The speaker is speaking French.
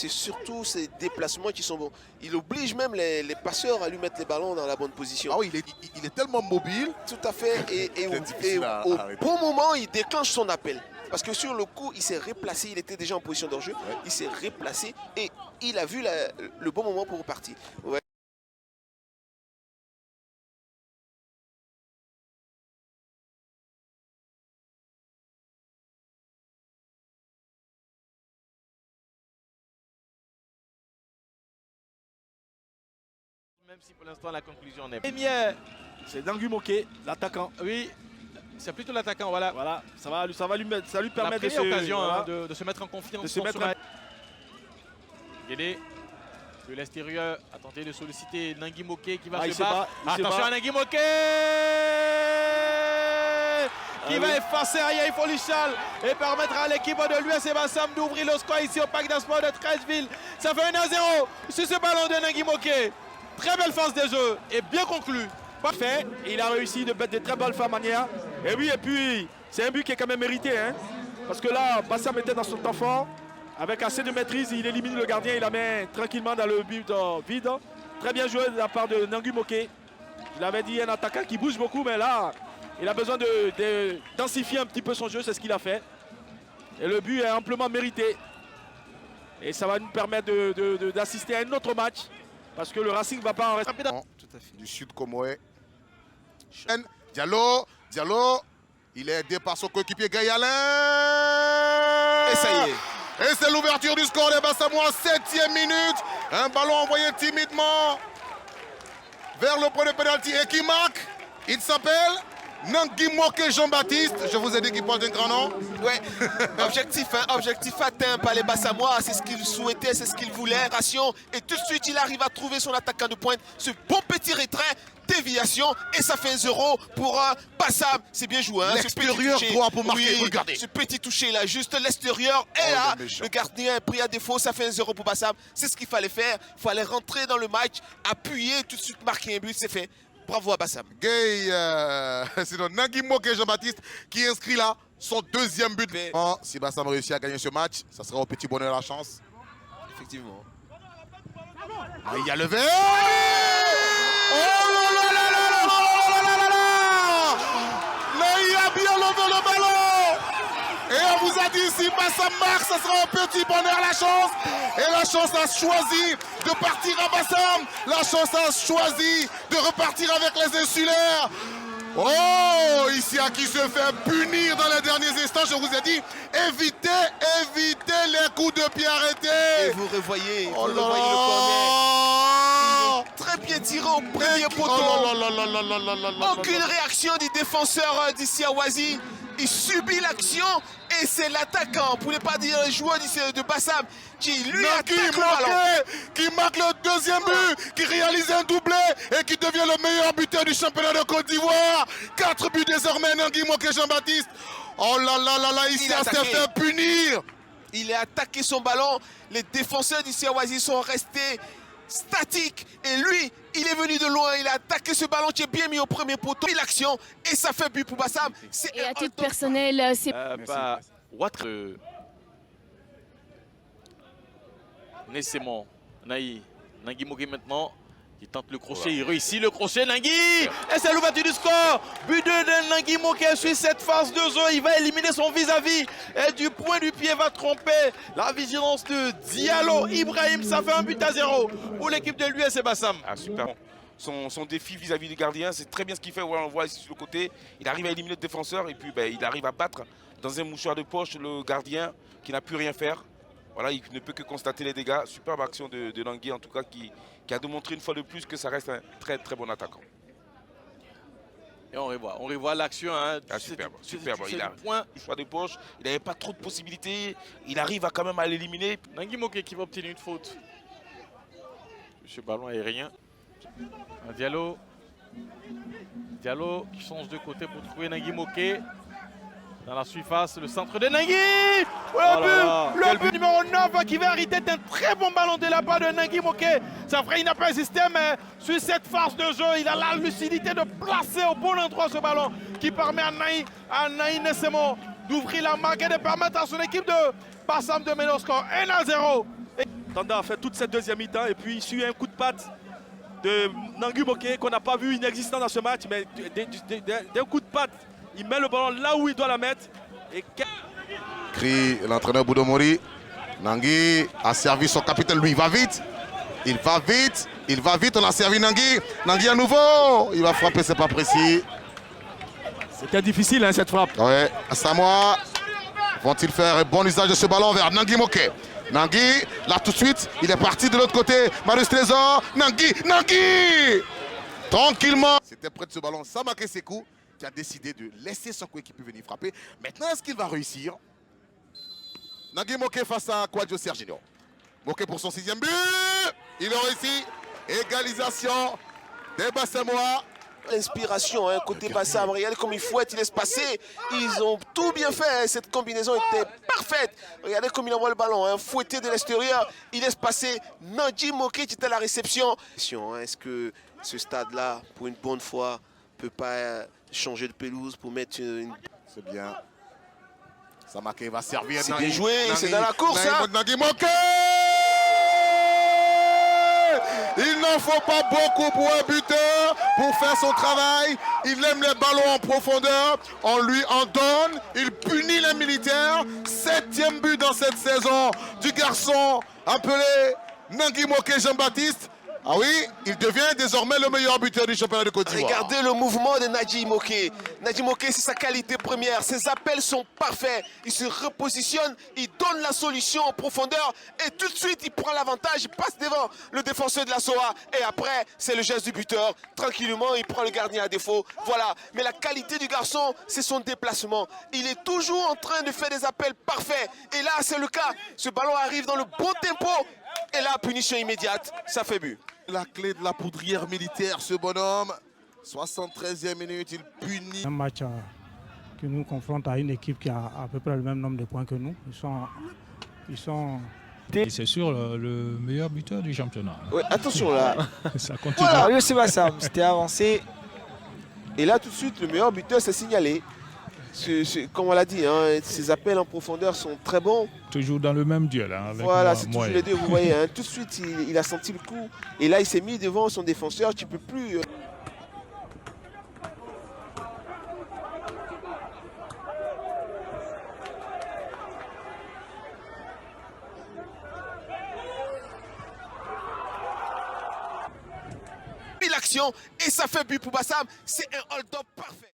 C'est surtout ses déplacements qui sont bons. Il oblige même les passeurs à lui mettre les ballons dans la bonne position. Ah oui, il est tellement mobile. Tout à fait. Et au arrêter. bon moment, il déclenche son appel. Parce que sur le coup, il s'est replacé. Il était déjà en position d'enjeu. Ouais. Il s'est replacé et il a vu le bon moment pour repartir. Ouais. Même si pour l'instant la conclusion n'est pas. Première, c'est Nangui Moké, l'attaquant. Oui, c'est plutôt l'attaquant, voilà. Voilà, ça lui permettre de occasion voilà. de se mettre en confiance. De se mettre en... Guédé, de l'extérieur, a tenté de solliciter Nangui Moké qui va se battre. Attention à Nangui Moké qui va effacer Ayaï Folichal et permettre à l'équipe de l'US Bassam d'ouvrir le score ici au Parc des Sports de Treichville. Ça fait 1-0 sur ce ballon de Nangui Moké. Très belle phase de jeu et bien conclu. Parfait, il a réussi de mettre de très belles manières. Et oui, et puis c'est un but qui est quand même mérité. Hein, parce que là, Bassam était dans son temps fort. Avec assez de maîtrise, il élimine le gardien, il la met tranquillement dans le but vide. Très bien joué de la part de Nangui Moké. Je l'avais dit, un attaquant qui bouge beaucoup, mais là, il a besoin de densifier un petit peu son jeu, c'est ce qu'il a fait. Et le but est amplement mérité. Et ça va nous permettre d'assister à un autre match. Parce que le Racing ne va pas en rester. Tout à fait. Du sud Comoé. Diallo, il est aidé par son coéquipier Gayalin. Et ça y est. Et c'est l'ouverture du score des Bassamois, 7e minute. Un ballon envoyé timidement vers le point de pénalty et qui marque. Il s'appelle Nangui Moké Jean-Baptiste. Je vous ai dit qu'il porte un grand nom. Ouais, objectif atteint par les Bassamois. C'est ce qu'ils souhaitaient, c'est ce qu'ils voulaient. Et tout de suite, il arrive à trouver son attaquant de pointe. Ce bon petit retrait, déviation. Et ça fait 0 pour Bassam. C'est bien joué. Hein, l'extérieur droit pour marquer. Oui, regardez. Ce petit touché là, juste l'extérieur. Et là, le gardien est pris à défaut. Ça fait 0 pour Bassam. C'est ce qu'il fallait faire. Il fallait rentrer dans le match, appuyer, tout de suite marquer un but. C'est fait. Bravo à Bassam. Gay, c'est Nangui Moké Jean-Baptiste qui inscrit là son 2e but. Oh, si Bassam réussit à gagner ce match, ça sera au petit bonheur la chance. Effectivement. Ah, il y a le vert. Oh là là là là là là là là. Là, il a bien levé le ballon. Et on vous a dit, si Bassam marque, ça sera un petit bonheur la chance. Et la chance a choisi de partir à Bassam. La chance a choisi de repartir avec les insulaires. Oh, ici à qui se fait punir dans les derniers instants. Je vous ai dit, évitez les coups de pied arrêtés. Et vous revoyez, oh le corner. Il est très bien tiré au premier poteau. Aucune réaction du défenseur d'ici à Wazi. Il subit l'action et c'est l'attaquant, pour ne pas dire le joueur de Bassam, qui lui attaque le ballon. Qui marque le 2e but, qui réalise un doublé et qui devient le meilleur buteur du championnat de Côte d'Ivoire. 4 buts désormais, Nangui Moké Jean-Baptiste. Oh là là là là, ici il s'est fait punir. Il a attaqué son ballon, les défenseurs d'ici à Wazi sont restés statique et lui il est venu de loin, il a attaqué ce ballon qui est bien mis au premier poteau, l'action et ça fait but pour Bassam. Et à titre personnel, c'est Nécessairement Nangui Moké maintenant. Il tente le crochet, il réussit le crochet, Nangui. Et c'est l'ouverture du score. But de Nangui Moké sur cette phase de jeu. Il va éliminer son vis-à-vis. Et du point du pied va tromper la vigilance de Diallo. Ibrahim, ça fait 1-0 pour l'équipe de l'US Bassam. Ah, super. Son défi vis-à-vis du gardien, c'est très bien ce qu'il fait. Ouais, on voit ici sur le côté. Il arrive à éliminer le défenseur et puis il arrive à battre dans un mouchoir de poche le gardien qui n'a pu rien faire. Voilà, il ne peut que constater les dégâts. Superbe action de Nangui, en tout cas, qui a démontré une fois de plus que ça reste un très très bon attaquant. Et on revoit l'action. Hein. Ah, superbe. Il a un choix de poche, il n'avait pas trop de possibilités. Il arrive à quand même à l'éliminer. Nangui Moké qui va obtenir une faute. Ce ballon aérien. Un Diallo qui change de côté pour trouver Nangui Moké. Dans la surface, le centre de Nangui. Le but numéro 9 qui va arrêter un très bon ballon de la part de Nangui Moké. C'est vrai, il n'a pas résisté, mais sur cette phase de jeu, il a la lucidité de placer au bon endroit ce ballon qui permet à Naï d'ouvrir la marque et de permettre à son équipe de Bassam de mener au score 1-0. Tanda a fait toute cette deuxième mi-temps et puis il suit un coup de patte de Nangui Moké qu'on n'a pas vu inexistant dans ce match, mais d'un coup de patte, il met le ballon là où il doit la mettre. Et... Crie l'entraîneur Boudomori. Nangui a servi son capitaine, lui il va vite. Il va vite, il va vite, on a servi Nangui. Nangui à nouveau, il va frapper, c'est pas précis. C'était difficile hein, cette frappe. Ouais, Samoa, vont-ils faire un bon usage de ce ballon vers Nangui Moké? Nangui, là tout de suite, il est parti de l'autre côté. Marius Trésor, Nangui, Nangui! Tranquillement. C'était près de ce ballon, Samake Sekou, qui a décidé de laisser son coéquipier venir frapper. Maintenant, est-ce qu'il va réussir? Nangui Moké face à Kwadjo Serginho. Moké pour son 6e but. Il a réussi. Égalisation des Bassamois. L'inspiration, hein, côté Bassam, regardez comme il fouette, il laisse passer. Ils ont tout bien fait, cette combinaison était parfaite. Regardez comme il envoie le ballon, hein, fouetté de l'extérieur, il laisse passer. Nangui Moké qui était à la réception. Est-ce que ce stade-là, pour une bonne fois, ne peut pas changer de pelouse pour mettre une... C'est bien. Samake va servir. C'est bien joué, c'est dans la course. Hein. Nangui Moké! Il n'en faut pas beaucoup pour un buteur pour faire son travail. Il aime les ballons en profondeur. On lui en donne. Il punit les militaires. 7e but dans cette saison du garçon appelé Nangui Moké Jean-Baptiste. Ah oui, il devient désormais le meilleur buteur du championnat de Côte d'Ivoire. Regardez le mouvement de Nangui Moké. Nangui Moké, c'est sa qualité première. Ses appels sont parfaits. Il se repositionne, il donne la solution en profondeur et tout de suite, il prend l'avantage, il passe devant le défenseur de la SOA. Et après, c'est le geste du buteur. Tranquillement, il prend le gardien à défaut. Voilà. Mais la qualité du garçon, c'est son déplacement. Il est toujours en train de faire des appels parfaits. Et là, c'est le cas. Ce ballon arrive dans le bon tempo. Et là, punition immédiate, ça fait but. La clé de la poudrière militaire, ce bonhomme. 73e minute, il punit. Un match qui nous confronte à une équipe qui a à peu près le même nombre de points que nous. Ils sont... C'est sûr le meilleur buteur du championnat. Ouais, attention là. Ça continue. Voilà, oui, c'est Bassam. C'était avancé. Et là, tout de suite, le meilleur buteur s'est signalé. Comme on l'a dit, hein, ses appels en profondeur sont très bons. Toujours dans le même duel. Hein, avec voilà, c'est toujours moi. les deux, vous voyez. Hein, tout de suite, il a senti le coup. Et là, il s'est mis devant son défenseur. Tu ne peux plus... L'action et ça fait but pour Bassam. C'est un hold-up parfait.